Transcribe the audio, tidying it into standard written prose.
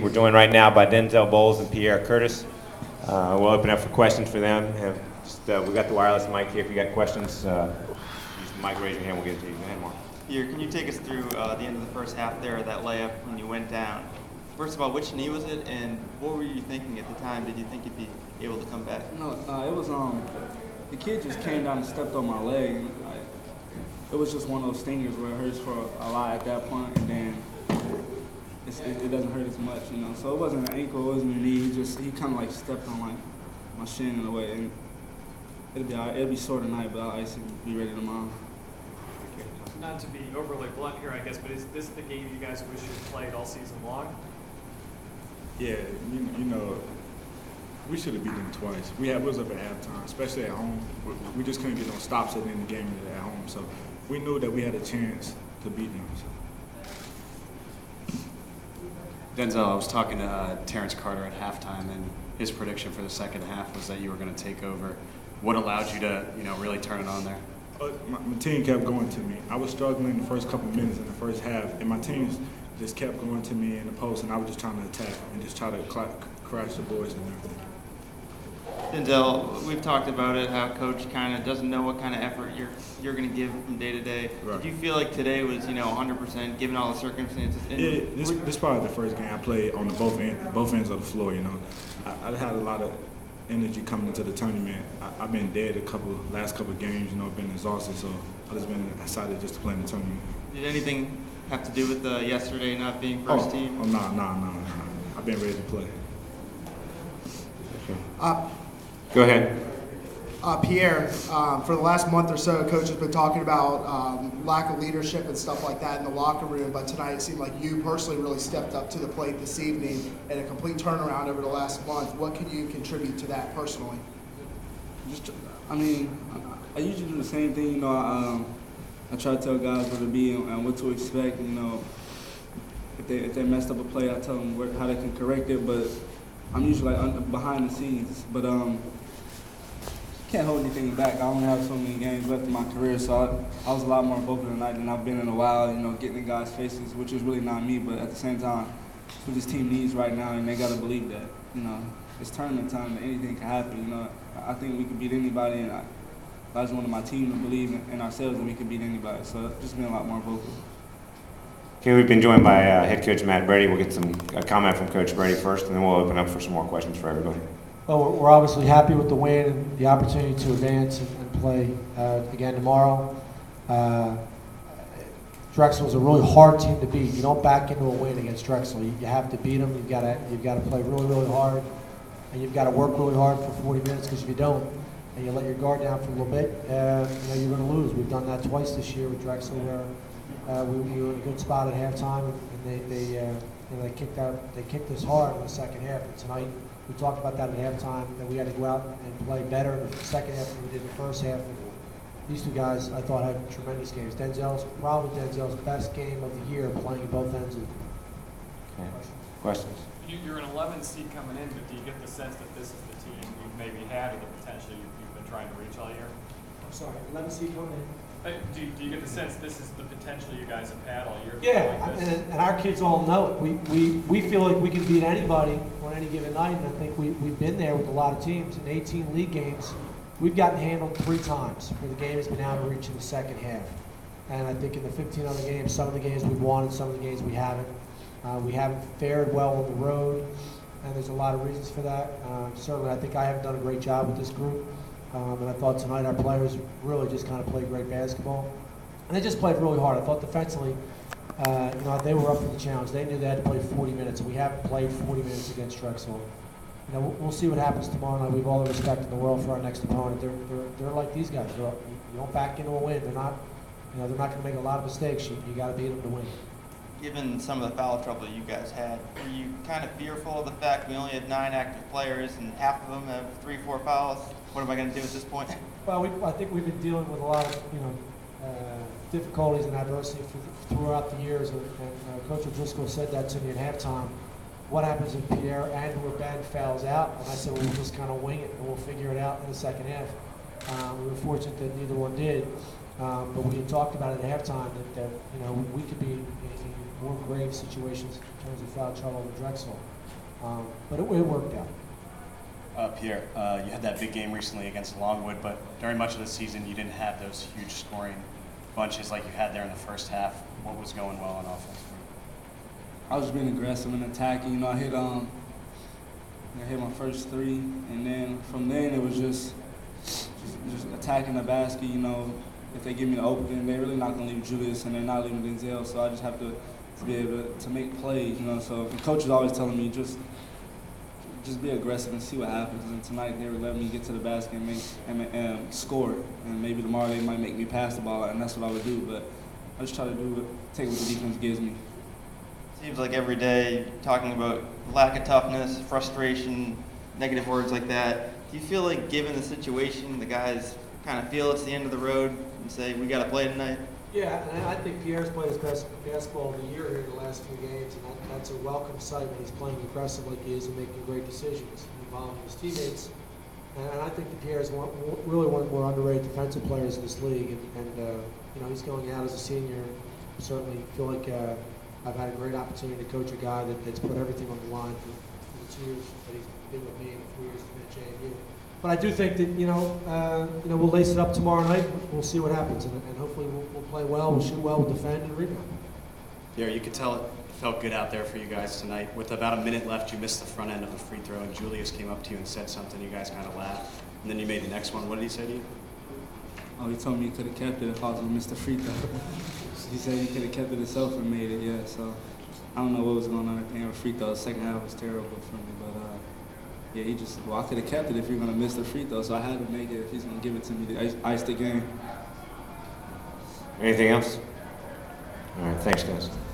We're joined right now by Denzel Bowles and Pierre Curtis. We'll open up for questions for them. We got the wireless mic here. If you got questions, use the mic, raise your hand, we'll get it to you. Go ahead, Mark. Pierre, can you take us through the end of the first half there, that layup when you went down? First of all, which knee was it, and what were you thinking at the time? Did you think you'd be able to come back? No, it was the kid just came down and stepped on my leg. It was just one of those stingers where it hurts for a lot at that point, and then it doesn't hurt as much, you know. So it wasn't an ankle, it wasn't a knee. He kind of like stepped on like my shin in a way, and it'll be all right. It'll be sore tonight, but I'll be ready tomorrow. Not to be overly blunt here, I guess, but is this the game you guys wish you had played all season long? Yeah, you know, we should have beat them twice. We was up at halftime, especially at home. We just couldn't get no stops at the end of the game at home, so we knew that we had a chance to beat them. So. Denzel, I was talking to Terrence Carter at halftime, and his prediction for the second half was that you were going to take over. What allowed you to, really turn it on there? My team kept going to me. I was struggling the first couple minutes in the first half, and my team just kept going to me in the post, and I was just trying to attack and just try to crash the boys and everything. Denzel, we've talked about it, how Coach kind of doesn't know what kind of effort you're going to give from day to day. Right. Did you feel like today was 100% given all the circumstances? Yeah, this is probably the first game I played on both ends of the floor. You know, I had a lot of energy coming into the tournament. I've been dead last couple games. You know, I've been exhausted, so I've just been excited just to play in the tournament. Did anything have to do with yesterday not being first team? Oh, no. I've been ready to play. Go ahead. Pierre, for the last month or so, Coach has been talking about lack of leadership and stuff like that in the locker room, but tonight it seemed like you personally really stepped up to the plate this evening and a complete turnaround over the last month. What can you contribute to that personally? I usually do the same thing, you know. I try to tell guys where to be and what to expect, you know. If they messed up a play, I tell them how they can correct it, but I'm usually like behind the scenes, but can't hold anything back. I only have so many games left in my career, so I was a lot more vocal tonight than I've been in a while, you know, getting in guys' faces, which is really not me, but at the same time, it's what this team needs right now, and they got to believe that, you know. It's tournament time, and anything can happen, you know. I think we can beat anybody, and I just wanted my team to believe in ourselves that we can beat anybody, so just being a lot more vocal. Okay, we've been joined by head coach Matt Brady. We'll get a comment from Coach Brady first, and then we'll open up for some more questions for everybody. Well, we're obviously happy with the win and the opportunity to advance and play again tomorrow. Drexel is a really hard team to beat. You don't back into a win against Drexel. You have to beat them. You've got to play really, really hard, and you've got to work really hard for 40 minutes. Because if you don't, and you let your guard down for a little bit, you're going to lose. We've done that twice this year with Drexel, where we were in a good spot at halftime, and they kicked us hard in the second half. And tonight, we talked about that at halftime, that we had to go out and play better in the second half than we did in the first half. And these two guys, I thought, had tremendous games. Probably Denzel's best game of the year, playing at both ends of the Questions? You're an 11 seed coming in, but do you get the sense that this is the team you've maybe had, or the potential you've been trying to reach all year? I'm sorry, 11 seed coming in. Do you get the sense this is the potential you guys have had all year? Yeah, like this? and our kids all know it. We feel like we can beat anybody on any given night, and I think we've been there with a lot of teams. In 18 league games, we've gotten handled 3 times where the game has been out of reach in the second half. And I think in the 15 other games, some of the games we've won and some of the games we haven't. We haven't fared well on the road, and there's a lot of reasons for that. Certainly, I think I haven't done a great job with this group. And I thought tonight our players really just kind of played great basketball. And they just played really hard. I thought defensively, they were up for the challenge. They knew they had to play 40 minutes, and we haven't played 40 minutes against Drexel. We'll see what happens tomorrow night. We have all the respect in the world for our next opponent. They're like these guys. You don't back into a win. They're not going to make a lot of mistakes. You got to beat them to win. Given some of the foul trouble you guys had, were you kind of fearful of the fact we only had 9 active players and half of them have 3-4 fouls? What am I going to do at this point? Well, I think we've been dealing with a lot of difficulties and adversity throughout the years, and Coach O'Driscoll said that to me at halftime. What happens if Pierre and or Ben fouls out? And I said, well, we'll just kind of wing it and we'll figure it out in the second half. We were fortunate that neither one did, but we had talked about it at halftime that we could be more grave situations in terms of foul trouble with Drexel. But it worked out. Pierre, you had that big game recently against Longwood, but during much of the season you didn't have those huge scoring bunches like you had there in the first half. What was going well on offense for you? I was being aggressive and attacking. You know, I hit my first three, and then from then it was just attacking the basket. You know, if they give me the opening, they're really not gonna leave Julius, and they're not leaving Denzel. So I just have to be able to make plays. You know, so the coach is always telling me just be aggressive and see what happens. And tonight they were letting me get to the basket and score. And maybe tomorrow they might make me pass the ball, and that's what I would do. But I just try to take what the defense gives me. Seems like every day talking about lack of toughness, frustration, negative words like that. Do you feel like, given the situation, the guys kind of feel it's the end of the road and say, we got to play tonight? Yeah, and I think Pierre's played his best basketball of the year here in the last few games, and that's a welcome sight when he's playing aggressive like he is and making great decisions, involving his teammates. And I think that Pierre's really one of the more underrated defensive players in this league, and you know, he's going out as a senior. Certainly feel like I've had a great opportunity to coach a guy that's put everything on the line for the 2 years that he's been with me and 4 years at JMU. But I do think that we'll lace it up tomorrow night. We'll see what happens, and hopefully we'll play well, we'll shoot well, we'll defend and rebound. Yeah, you could tell it felt good out there for you guys tonight. With about a minute left, you missed the front end of the free throw, and Julius came up to you and said something. You guys kind of laughed, and then you made the next one. What did he say to you? Oh, he told me he could have kept it if I was going to miss the free throw. He said he could have kept it himself and made it, yeah. So I don't know what was going on at the end of the free throw. The second half was terrible for me, but yeah, he just, I could have kept it if you're going to miss the free throw, so I had to make it if he's going to give it to me to ice the game. Anything else? All right, thanks, guys.